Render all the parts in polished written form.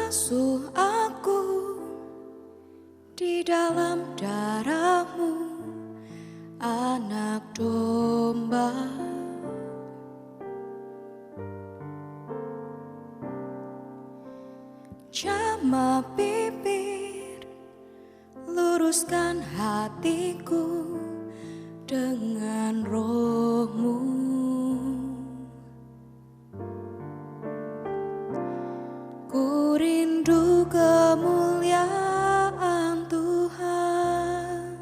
Basuh aku di dalam darah-Mu, anak domba. Jamah bibir, luruskan hatiku dengan Roh-Mu. Ku rindu kemuliaan Tuhan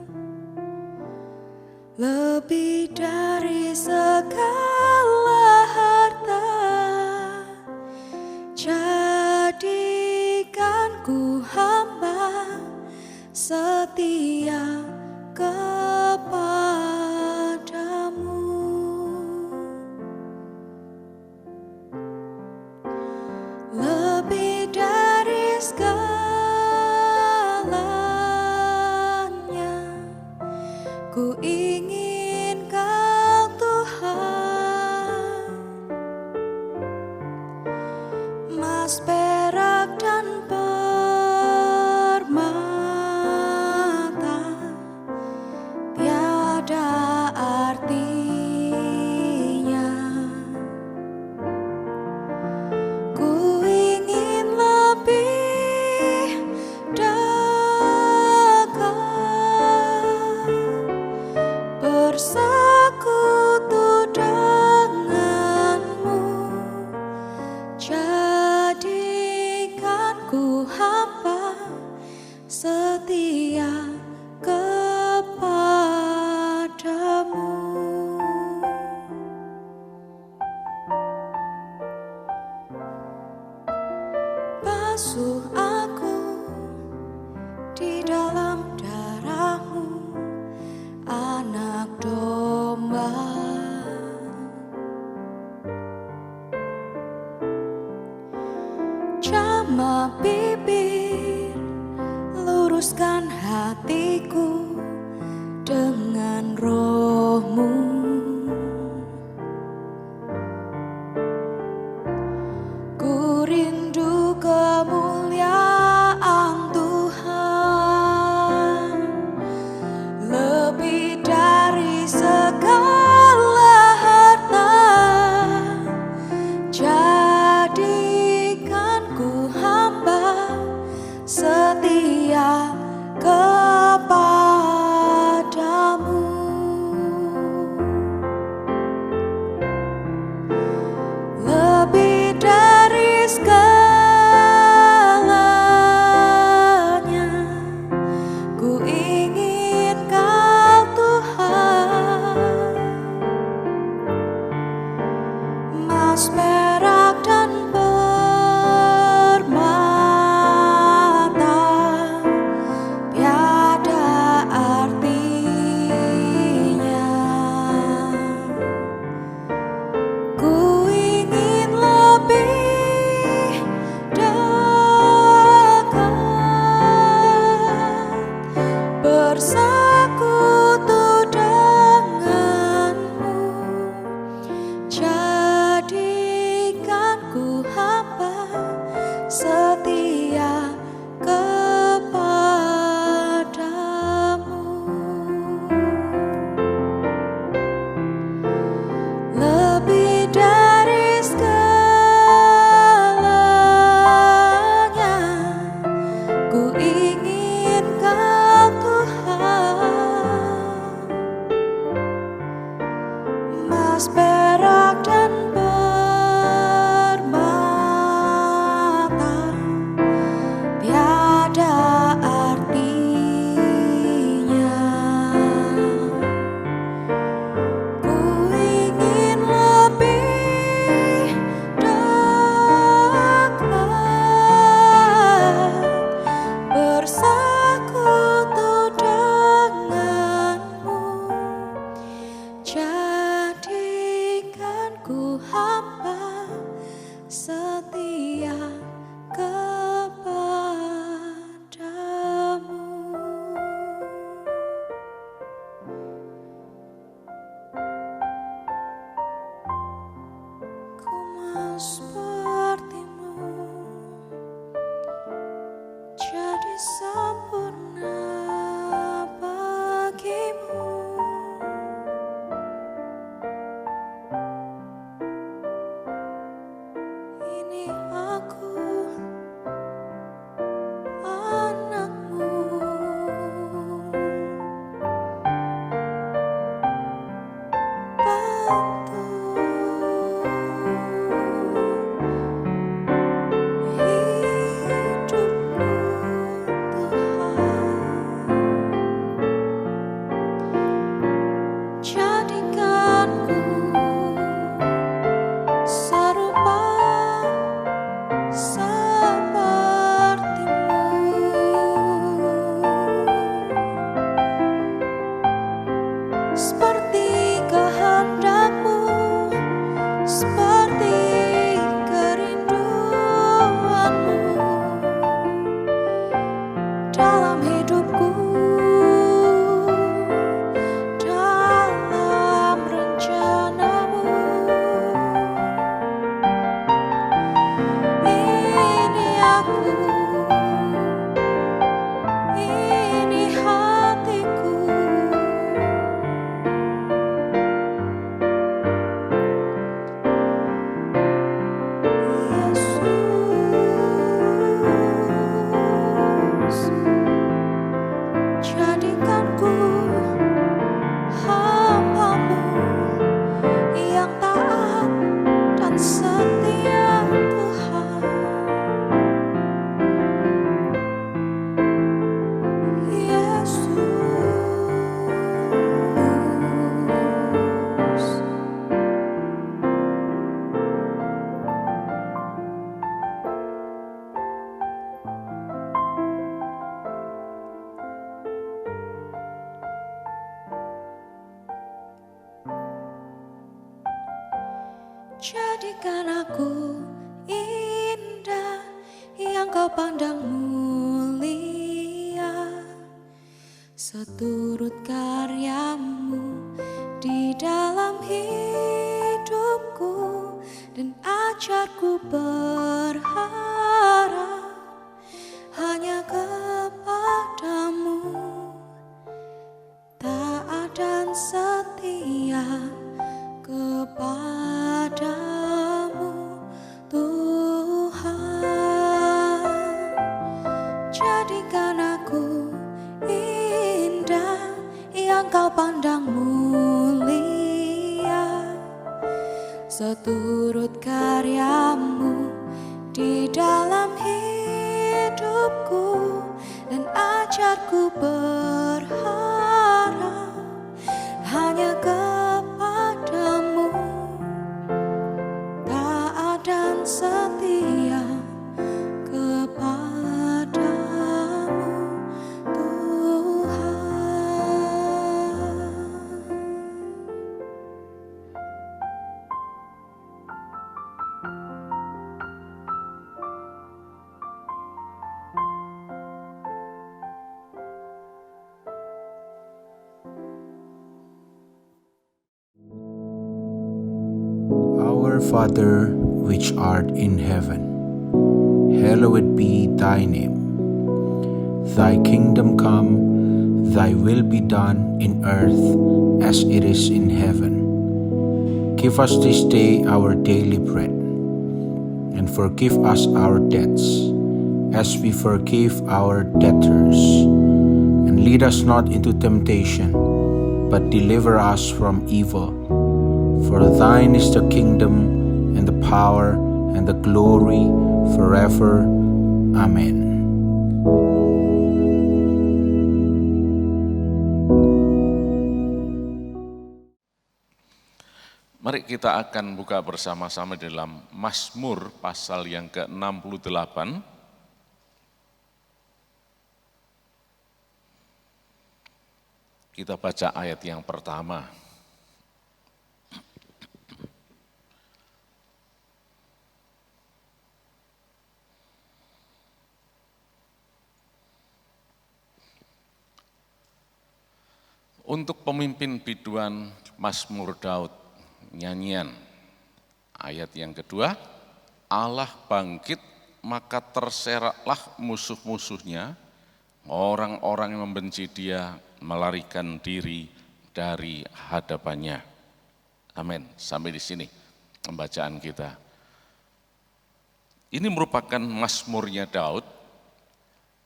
lebih dari segala harta. Jadikan ku hamba setia kepadamu. Lebih dari segalanya, ku ingin Kau Tuhan. Emas, perak, dan permata tiada artinya. Ku ingin lebih dekat, bersekutu denganmu. Jadikan ku hamba setia kepadamu. Basuh aku di dalam darah-Mu, anak domba. Jamah bibir, luruskan hatiku dengan Roh-Mu. Ku rindu kemuliaan Tuhan lebih dari segala harta. Jadikan ku hamba setia kepadamu. Lebih dari segalanya, ku ingin Kau Tuhan. Emas, perak, dan permata tiada artinya. Ku ingin lebih dekat, bersekutu denganmu. Jadikan ku hamba setia kepadamu. Lebih dari segalanya, ku ingin Kau Tuhan. Emas, perak, dan permata tiada artinya. Ku ingin lebih dekat, bersekutu denganmu. Jadikan ku hamba setia kepadamu. Ku mau seperti-Mu, Ini aku, anakmu. Bantu hidupku, Tuhan. Jadikanku serupa sepertimu, seperti kehendakmu, seperti kerinduanmu dalam hidupku, dalam rencanamu. Ini aku, ini hatiku. Yesus, jadikanku hamba-Mu yang taat dan setia, Tuhan. Yesus, jadikan aku indah yang Kau pandang mulia, seturut karya-Mu di dalam hidupku, dan ajarku berharap hanya kepadamu, taat dan setia kepadamu, Tuhan. Jadikan aku indah yang Kau pandang mulia, seturut karya-Mu di dalam hidupku, dan ajarku berharap hanya kepadamu, taat dan setia kepadamu, Tuhan. Our Father, which art in heaven, hallowed be thy name. Thy kingdom come, thy will be done in earth as it is in heaven. Give us this day our daily bread, and forgive us our debts, as we forgive our debtors. And lead us not into temptation, but deliver us from evil. For thine is the kingdom, and the power, and the glory, forever. Amen. Mari kita akan buka bersama-sama dalam Mazmur pasal yang ke-68. Kita baca ayat yang pertama. Untuk pemimpin biduan Mazmur Daud, nyanyian. Ayat yang kedua, Allah bangkit maka terseraklah musuh-musuhnya, orang-orang yang membenci dia melarikan diri dari hadapannya. Amin. Sampai di sini pembacaan kita. Ini merupakan mazmurnya Daud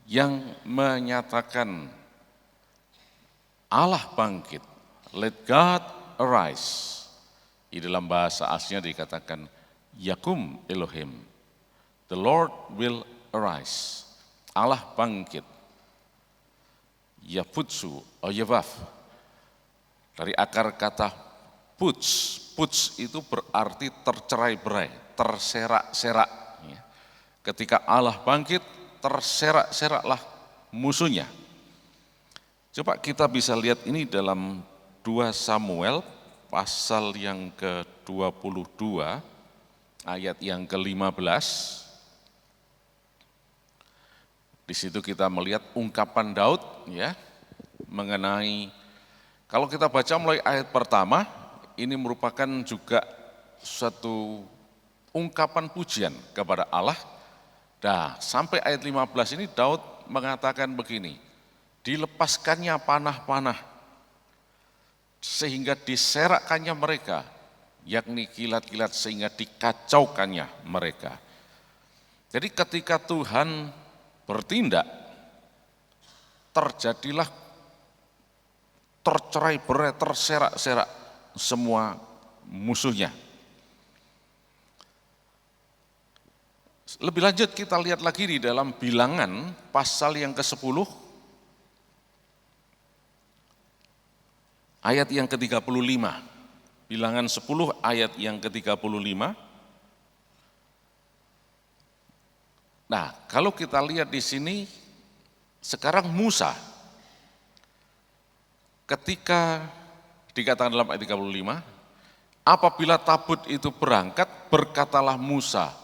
yang menyatakan Allah bangkit, let God arise. Di dalam bahasa aslinya dikatakan Yakum Elohim, the Lord will arise. Allah bangkit. Yaputsu, Oyevaf. Dari akar kata puts itu berarti tercerai-berai, terserak-serak. Ketika Allah bangkit, terserak-seraklah musuhnya. Coba kita bisa lihat ini dalam 2 Samuel pasal yang ke-22 ayat yang ke-15. Di situ kita melihat ungkapan Daud ya mengenai, kalau kita baca mulai ayat pertama, ini merupakan juga suatu ungkapan pujian kepada Allah. Nah, sampai ayat 15 ini Daud mengatakan begini, dilepaskannya panah-panah, sehingga diserakkannya mereka, yakni kilat-kilat sehingga dikacaukannya mereka. Jadi ketika Tuhan bertindak, terjadilah tercerai-berai, terserak-serak semua musuhnya. Lebih lanjut kita lihat lagi di dalam Bilangan pasal yang ke-10 ayat yang ke-35. Bilangan 10 ayat yang ke-35. Nah, kalau kita lihat di sini, sekarang Musa, ketika dikatakan dalam ayat 35, apabila tabut itu berangkat, berkatalah Musa,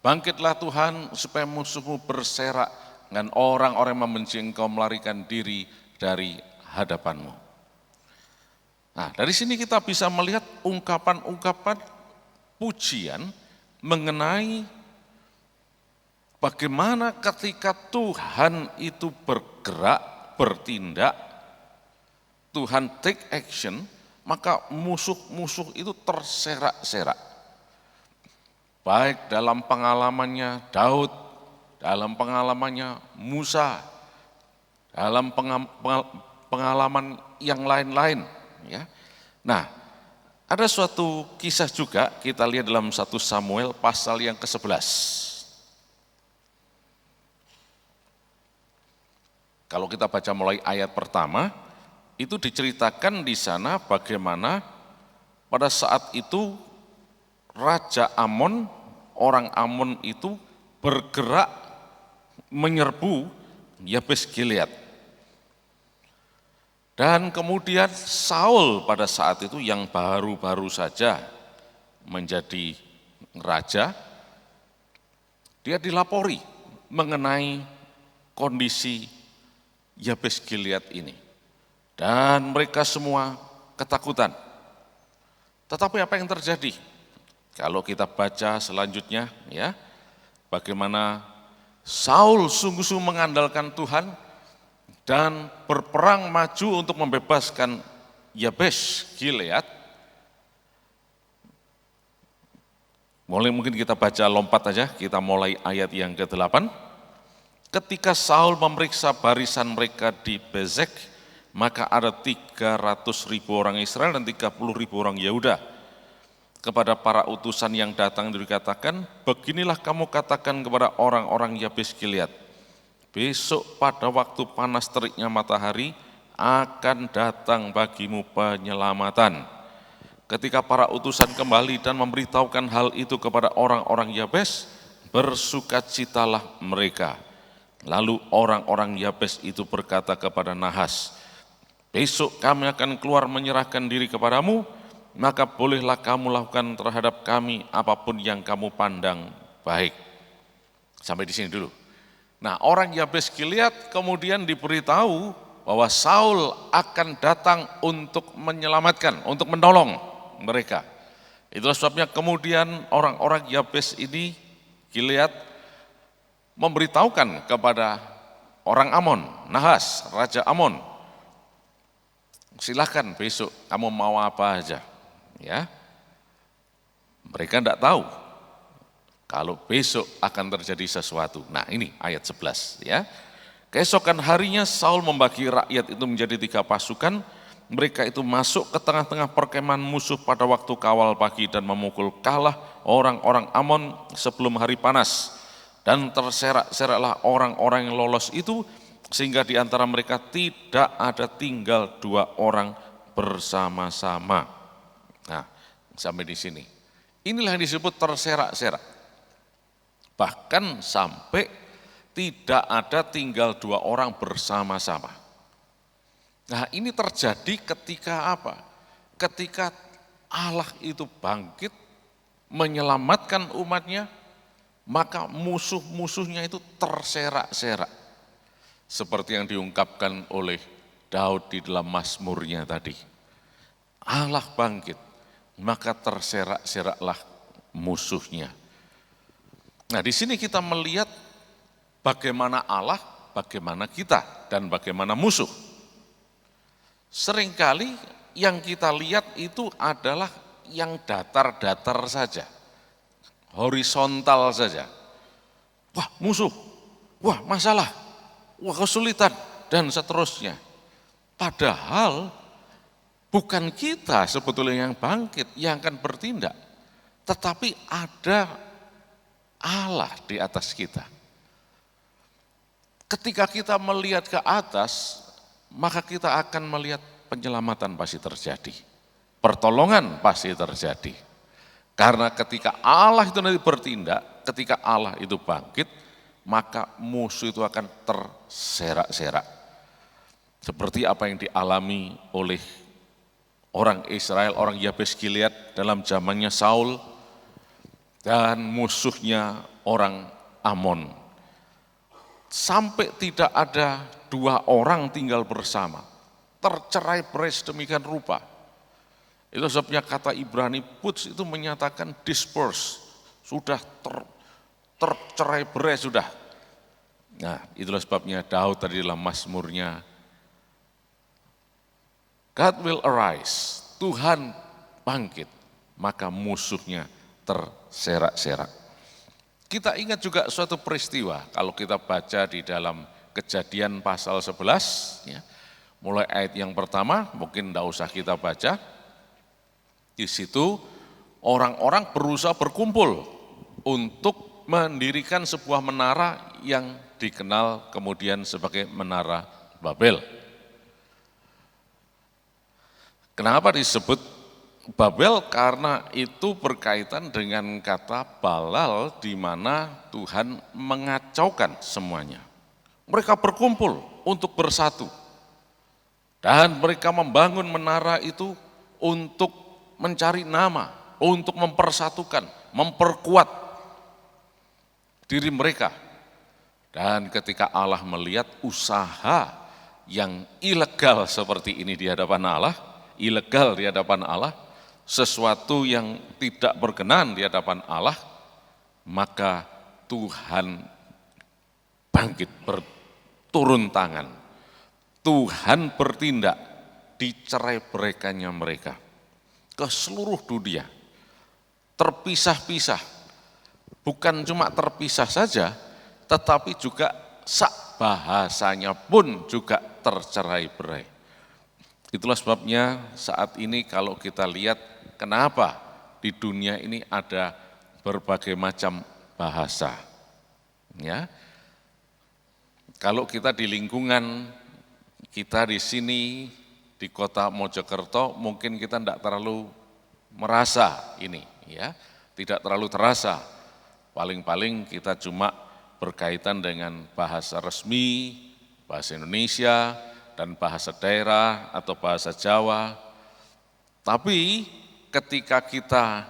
bangkitlah Tuhan supaya musuhmu berserak dan orang-orang yang membenci engkau melarikan diri dari hadapanmu. Nah, dari sini kita bisa melihat ungkapan-ungkapan pujian mengenai bagaimana ketika Tuhan itu bergerak, bertindak, Tuhan take action, maka musuh-musuh itu terserak-serak. Baik dalam pengalamannya Daud, dalam pengalamannya Musa, dalam pengalaman yang lain-lain. Ya. Nah, ada suatu kisah juga kita lihat dalam 1 Samuel pasal yang ke-11. Kalau kita baca mulai ayat pertama, itu diceritakan di sana bagaimana pada saat itu Raja Amon, orang Amon itu bergerak menyerbu Yabes Gilead. Dan kemudian Saul pada saat itu yang baru-baru saja menjadi raja, dia dilapori mengenai kondisi Yabes Gilead ini. Dan mereka semua ketakutan. Tetapi apa yang terjadi? Kalau kita baca selanjutnya ya, bagaimana Saul sungguh-sungguh mengandalkan Tuhan dan berperang maju untuk membebaskan Yabes Gilead. Mungkin kita baca lompat aja, kita mulai ayat yang ke-8. Ketika Saul memeriksa barisan mereka di Bezek, maka ada 300.000 orang Israel dan 30.000 orang Yehuda. Kepada para utusan yang datang dikatakan, beginilah kamu katakan kepada orang-orang Yabes Gilead, besok pada waktu panas teriknya matahari akan datang bagimu penyelamatan. Ketika para utusan kembali dan memberitahukan hal itu kepada orang-orang Yabes, bersukacitalah mereka. Lalu orang-orang Yabes itu berkata kepada Nahas, besok kami akan keluar menyerahkan diri kepadamu, maka bolehlah kamu lakukan terhadap kami apapun yang kamu pandang baik. Sampai di sini dulu. Nah, orang Yabes Gilead kemudian diberitahu bahwa Saul akan datang untuk menyelamatkan, untuk menolong mereka. Itulah sebabnya kemudian orang-orang Yabes ini, Gilead, memberitahukan kepada orang Amon, Nahas, Raja Amon, silahkan besok kamu mau apa aja. Ya, mereka tidak tahu kalau besok akan terjadi sesuatu. Nah ini ayat 11 ya. Keesokan harinya Saul membagi rakyat itu menjadi 3 pasukan. Mereka itu masuk ke tengah-tengah perkemahan musuh pada waktu kawal pagi dan memukul kalah orang-orang Amon sebelum hari panas. Dan terserak-seraklah orang-orang yang lolos itu, sehingga di antara mereka tidak ada tinggal 2 orang bersama-sama. Nah, sampai di sini. Inilah yang disebut terserak-serak. Bahkan sampai tidak ada tinggal 2 orang bersama-sama. Nah ini terjadi ketika apa? Ketika Allah itu bangkit, menyelamatkan umatnya, maka musuh-musuhnya itu terserak-serak. Seperti yang diungkapkan oleh Daud di dalam Mazmurnya tadi. Allah bangkit, maka terserak-seraklah musuhnya. Nah di sini kita melihat bagaimana Allah, bagaimana kita, dan bagaimana musuh. Seringkali yang kita lihat itu adalah yang datar-datar saja, horizontal saja. Wah musuh, wah masalah, wah kesulitan, dan seterusnya. Padahal bukan kita sebetulnya yang bangkit, yang akan bertindak, tetapi ada Allah di atas kita. Ketika kita melihat ke atas, maka kita akan melihat penyelamatan pasti terjadi. Pertolongan pasti terjadi. Karena ketika Allah itu nanti bertindak, ketika Allah itu bangkit, maka musuh itu akan terserak-serak. Seperti apa yang dialami oleh orang Israel, orang Yabes Gilead dalam zamannya Saul, dan musuhnya orang Amon. Sampai tidak ada 2 orang tinggal bersama, tercerai-berai sedemikian rupa. Itu sebabnya kata Ibrani Puts itu menyatakan disperse, sudah tercerai-berai sudah. Nah itulah sebabnya Daud tadi dalam Mazmurnya, God will arise, Tuhan bangkit, maka musuhnya terserak-serak. Kita ingat juga suatu peristiwa, kalau kita baca di dalam Kejadian pasal 11, ya, mulai ayat yang pertama, mungkin tidak usah kita baca. Di situ orang-orang berusaha berkumpul untuk mendirikan sebuah menara yang dikenal kemudian sebagai Menara Babel. Kenapa disebut Babel? Karena itu berkaitan dengan kata balal, di mana Tuhan mengacaukan semuanya. Mereka berkumpul untuk bersatu. Dan mereka membangun menara itu untuk mencari nama, untuk mempersatukan, memperkuat diri mereka. Dan ketika Allah melihat usaha yang ilegal seperti ini di hadapan Allah, ilegal di hadapan Allah, sesuatu yang tidak berkenan di hadapan Allah, maka Tuhan bangkit turun tangan. Tuhan bertindak, dicerai-beraikannya mereka ke seluruh dunia. Terpisah-pisah, bukan cuma terpisah saja, tetapi juga sak bahasanya pun juga tercerai-berai. Itulah sebabnya saat ini kalau kita lihat kenapa di dunia ini ada berbagai macam bahasa. Ya, kalau kita di lingkungan kita di sini di kota Mojokerto, mungkin kita tidak terlalu merasa ini, ya, tidak terlalu terasa. Paling-paling kita cuma berkaitan dengan bahasa resmi, bahasa Indonesia, dan bahasa daerah atau bahasa Jawa. Tapi ketika kita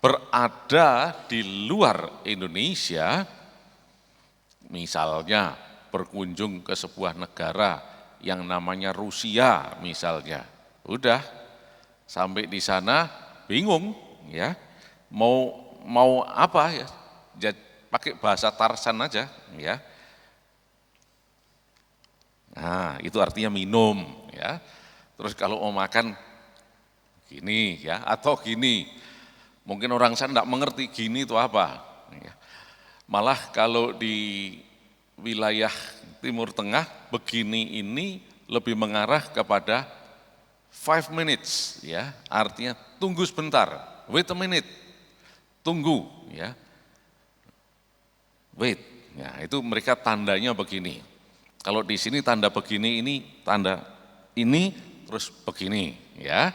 berada di luar Indonesia, misalnya berkunjung ke sebuah negara yang namanya Rusia misalnya, udah sampai di sana bingung ya, mau apa ya, pakai bahasa Tarsan aja ya. Nah itu artinya minum ya. Terus kalau mau makan gini ya, atau gini, mungkin orang sana tidak mengerti gini itu apa ya. Malah kalau di wilayah Timur Tengah begini ini lebih mengarah kepada 5 minutes ya, artinya tunggu sebentar, wait a minute, tunggu ya. Wait, ya itu mereka tandanya begini. Kalau di sini tanda begini ini tanda ini terus begini ya.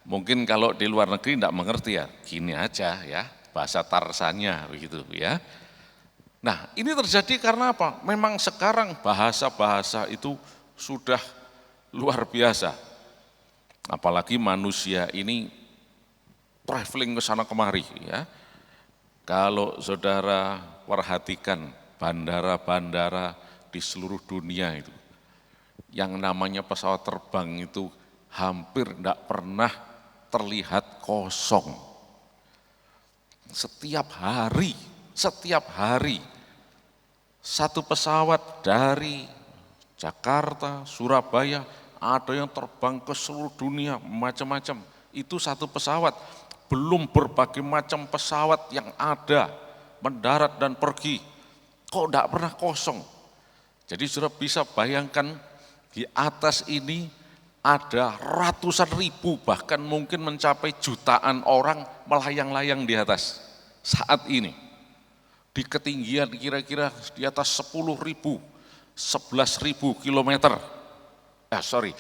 Mungkin kalau di luar negeri tidak mengerti ya, gini aja ya, bahasa Tarzannya begitu ya. Nah ini terjadi karena apa? Memang sekarang bahasa-bahasa itu sudah luar biasa. Apalagi manusia ini traveling ke sana kemari ya. Kalau saudara perhatikan bandara-bandara di seluruh dunia itu, yang namanya pesawat terbang itu hampir tidak pernah terlihat kosong. Setiap hari, satu pesawat dari Jakarta, Surabaya, ada yang terbang ke seluruh dunia, macam-macam. Itu satu pesawat, belum berbagai macam pesawat yang ada, mendarat dan pergi. Kok tidak pernah kosong? Jadi sudah bisa bayangkan di atas ini ada ratusan ribu, bahkan mungkin mencapai jutaan orang melayang-layang di atas saat ini. Di ketinggian kira-kira di atas 10.000, 11.000 kilometer. 10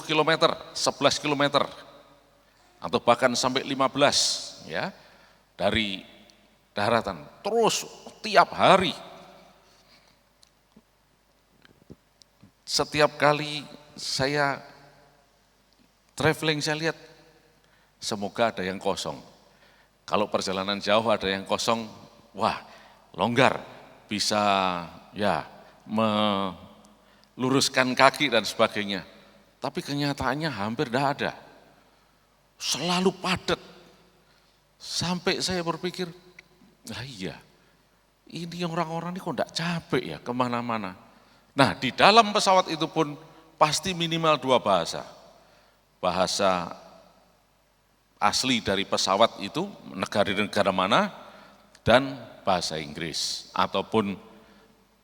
kilometer, 11 kilometer. Atau bahkan sampai 15 ya dari daratan. Terus tiap hari, setiap kali saya traveling saya lihat semoga ada yang kosong. Kalau perjalanan jauh ada yang kosong, wah longgar, bisa ya meluruskan kaki dan sebagainya. Tapi kenyataannya hampir tidak ada. Selalu padat. Sampai saya berpikir, lah iya, ini orang-orang ini kok tidak capek ya kemana-mana. Nah di dalam pesawat itu pun pasti minimal 2 bahasa. Bahasa asli dari pesawat itu, negara mana, dan bahasa Inggris. Ataupun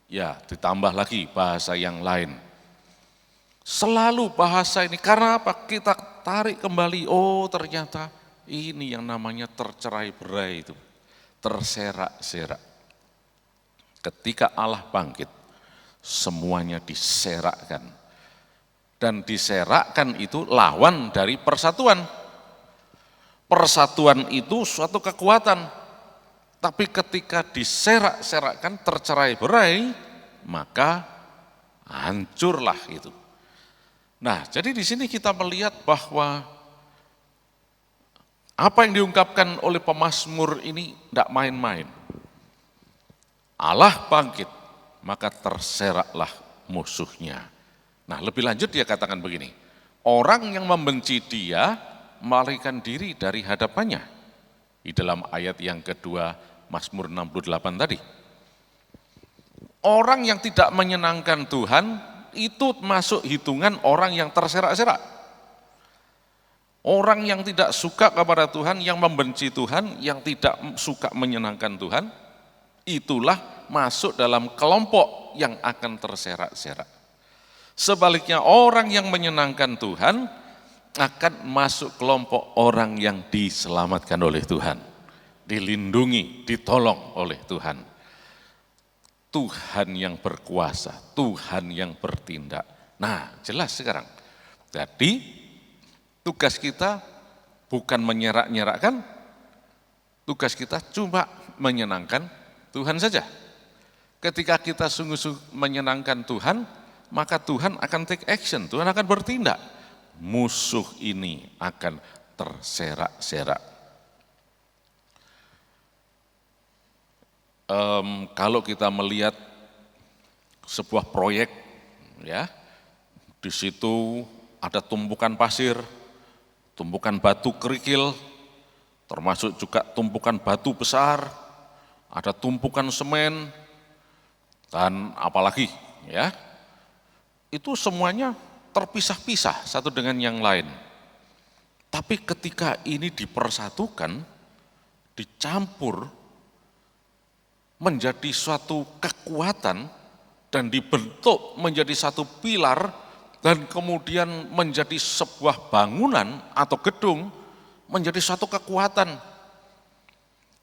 ya ditambah lagi bahasa yang lain. Selalu bahasa ini, karena apa? Kita tarik kembali, oh ternyata ini yang namanya tercerai-berai itu, terserak-serak. Ketika Allah bangkit, semuanya diserakkan. Dan diserakkan itu lawan dari persatuan. Persatuan itu suatu kekuatan. Tapi ketika diserak-serakkan, tercerai-berai, maka hancurlah itu. Nah, jadi di sini kita melihat bahwa apa yang diungkapkan oleh pemazmur ini tidak main-main. Allah bangkit, maka terseraklah musuhnya. Nah, lebih lanjut dia katakan begini, orang yang membenci dia melarikan diri dari hadapannya. Di dalam ayat yang kedua, Mazmur 68 tadi. Orang yang tidak menyenangkan Tuhan, itu masuk hitungan orang yang terserak-serak. Orang yang tidak suka kepada Tuhan, yang membenci Tuhan, yang tidak suka menyenangkan Tuhan, itulah masuk dalam kelompok yang akan terserak-serak. Sebaliknya orang yang menyenangkan Tuhan akan masuk kelompok orang yang diselamatkan oleh Tuhan, dilindungi, ditolong oleh Tuhan. Tuhan yang berkuasa, Tuhan yang bertindak. Nah, jelas sekarang. Jadi tugas kita bukan menyerak-nyerakkan, tugas kita cuma menyenangkan Tuhan saja. Ketika kita sungguh-sungguh menyenangkan Tuhan, maka Tuhan akan take action, Tuhan akan bertindak. Musuh ini akan terserak-serak. Kalau kita melihat sebuah proyek, ya, di situ ada tumpukan pasir, tumpukan batu kerikil, termasuk juga tumpukan batu besar, ada tumpukan semen, dan apalagi, ya, itu semuanya terpisah-pisah satu dengan yang lain. Tapi ketika ini dipersatukan, dicampur, menjadi suatu kekuatan dan dibentuk menjadi satu pilar dan kemudian menjadi sebuah bangunan atau gedung menjadi suatu kekuatan.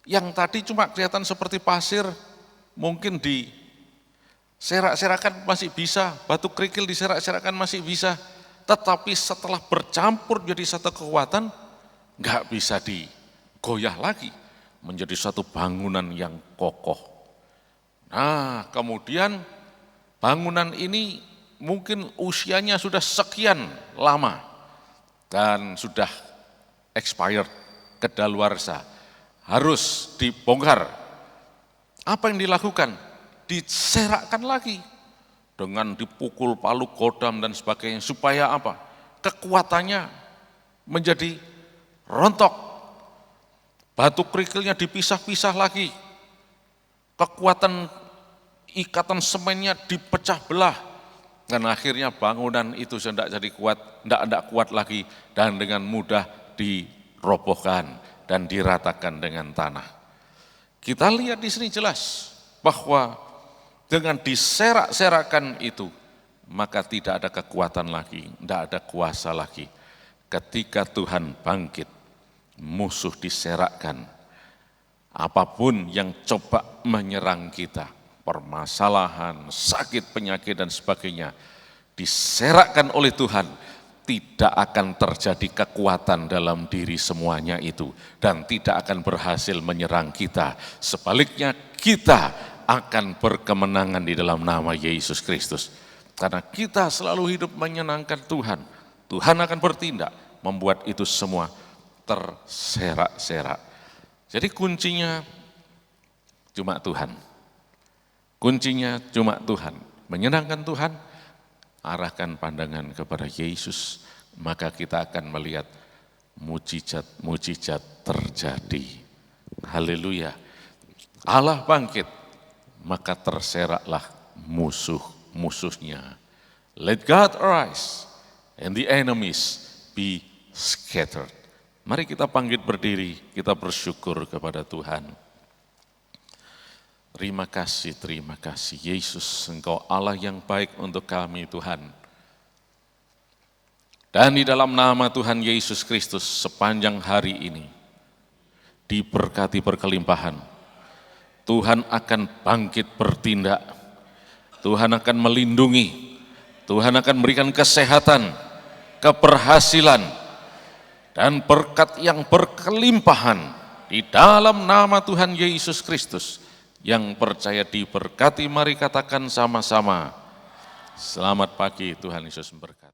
Yang tadi cuma kelihatan seperti pasir, mungkin diserak-serakan masih bisa, batu kerikil diserak-serakan masih bisa, tetapi setelah bercampur jadi satu kekuatan, nggak bisa digoyah lagi, menjadi suatu bangunan yang kokoh. Nah, kemudian bangunan ini mungkin usianya sudah sekian lama dan sudah expired, kedaluarsa, harus dibongkar. Apa yang dilakukan? Diserakkan lagi dengan dipukul palu godam dan sebagainya, supaya apa? Kekuatannya menjadi rontok, batu kerikilnya dipisah-pisah lagi, kekuatan ikatan semennya dipecah belah, dan akhirnya bangunan itu tidak jadi kuat, tidak kuat lagi, dan dengan mudah dirobohkan dan diratakan dengan tanah. Kita lihat di sini jelas bahwa dengan diserak-serakan itu, maka tidak ada kekuatan lagi, tidak ada kuasa lagi. Ketika Tuhan bangkit, musuh diserakkan. Apapun yang coba menyerang kita, permasalahan, sakit, penyakit, dan sebagainya, diserakkan oleh Tuhan, tidak akan terjadi kekuatan dalam diri semuanya itu, dan tidak akan berhasil menyerang kita. Sebaliknya, kita akan berkemenangan di dalam nama Yesus Kristus. Karena kita selalu hidup menyenangkan Tuhan, Tuhan akan bertindak, membuat itu semua terserak-serak. Jadi kuncinya cuma Tuhan. Kuncinya cuma Tuhan. Menyenangkan Tuhan, arahkan pandangan kepada Yesus, maka kita akan melihat mujizat-mujizat terjadi. Haleluya. Allah bangkit, maka terseraklah musuh-musuhnya. Let God arise and the enemies be scattered. Mari kita bangkit berdiri, kita bersyukur kepada Tuhan. Terima kasih Yesus, Engkau Allah yang baik untuk kami Tuhan. Dan di dalam nama Tuhan Yesus Kristus sepanjang hari ini, diberkati berkelimpahan. Tuhan akan bangkit bertindak, Tuhan akan melindungi, Tuhan akan memberikan kesehatan, keberhasilan, dan berkat yang berkelimpahan di dalam nama Tuhan Yesus Kristus. Yang percaya diberkati, mari katakan sama-sama, selamat pagi, Tuhan Yesus memberkati.